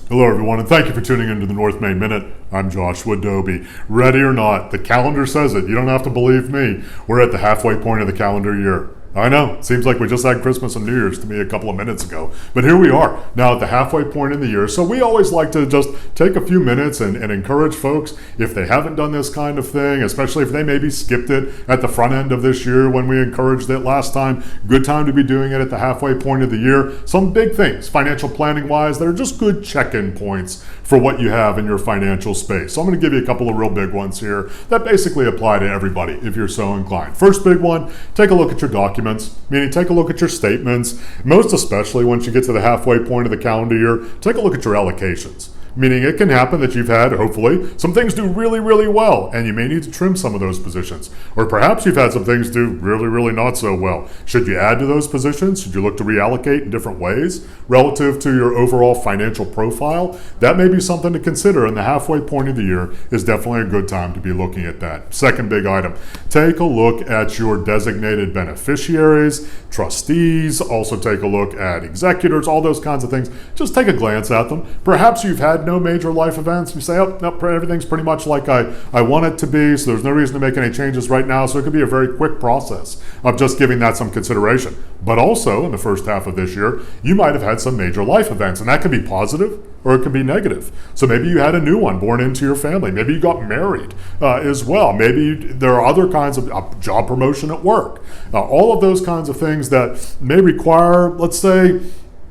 Hello everyone, and thank you for tuning into the North Main Minute. I'm Joshua Dobie. Ready or not, the calendar says it. You don't have to believe me. We're at the halfway point of the calendar year. I know, seems like we just had Christmas and New Year's to me a couple of minutes ago. But here we are, now at the halfway point in the year. So we always like to just take a few minutes and encourage folks, if they haven't done this kind of thing, especially if they maybe skipped it at the front end of this year when we encouraged it last time, good time to be doing it at the halfway point of the year. Some big things, financial planning wise, that are just good check-in points for what you have in your financial space. So I'm going to give you a couple of real big ones here that basically apply to everybody if you're so inclined. First big one, take a look at your documents. Meaning take a look at your statements, most especially once you get to the halfway point of the calendar year, take a look at your allocations. Meaning it can happen that you've had, hopefully, some things do really, really well, and you may need to trim some of those positions. Or perhaps you've had some things do really, really not so well. Should you add to those positions? Should you look to reallocate in different ways relative to your overall financial profile? That may be something to consider, and the halfway point of the year is definitely a good time to be looking at that. Second big item, take a look at your designated beneficiaries, trustees, also take a look at executors, all those kinds of things. Just take a glance at them. Perhaps you've had no major life events. You say, oh, no, everything's pretty much like I want it to be, so there's no reason to make any changes right now. So it could be a very quick process of just giving that some consideration. But also, in the first half of this year, you might have had some major life events, and that could be positive or it could be negative. So maybe you had a new one born into your family. Maybe you got married as well. Maybe there are other kinds of job promotion at work. All of those kinds of things that may require, let's say,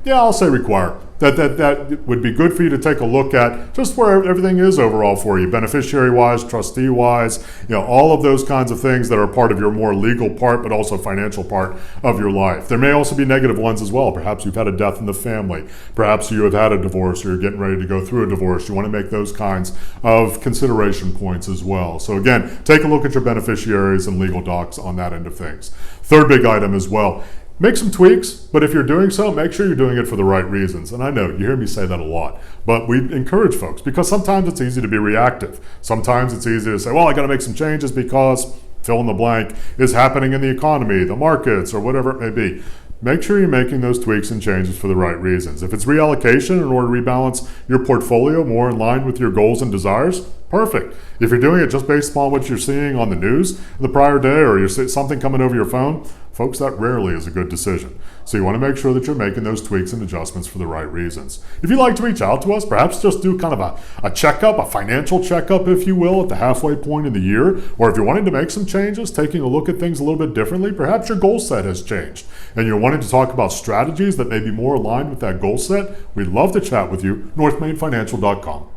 I'll say require. That would be good for you to take a look at just where everything is overall for you, beneficiary-wise, trustee-wise, all of those kinds of things that are part of your more legal part, but also financial part of your life. There may also be negative ones as well. Perhaps you've had a death in the family. Perhaps you have had a divorce or you're getting ready to go through a divorce. You want to make those kinds of consideration points as well. So again, take a look at your beneficiaries and legal docs on that end of things. Third big item as well. Make some tweaks, but if you're doing so, make sure you're doing it for the right reasons. And I know you hear me say that a lot, but we encourage folks because sometimes it's easy to be reactive. Sometimes it's easy to say, well, I got to make some changes because fill in the blank is happening in the economy, the markets, or whatever it may be. Make sure you're making those tweaks and changes for the right reasons. If it's reallocation in order to rebalance your portfolio more in line with your goals and desires, perfect. If you're doing it just based upon what you're seeing on the news the prior day or you're something coming over your phone, folks, that rarely is a good decision. So you want to make sure that you're making those tweaks and adjustments for the right reasons. If you'd like to reach out to us, perhaps just do kind of a checkup, a financial checkup, if you will, at the halfway point in the year, or if you're wanting to make some changes, taking a look at things a little bit differently, perhaps your goal set has changed and you're wanting to talk about strategies that may be more aligned with that goal set, we'd love to chat with you, northmainfinancial.com.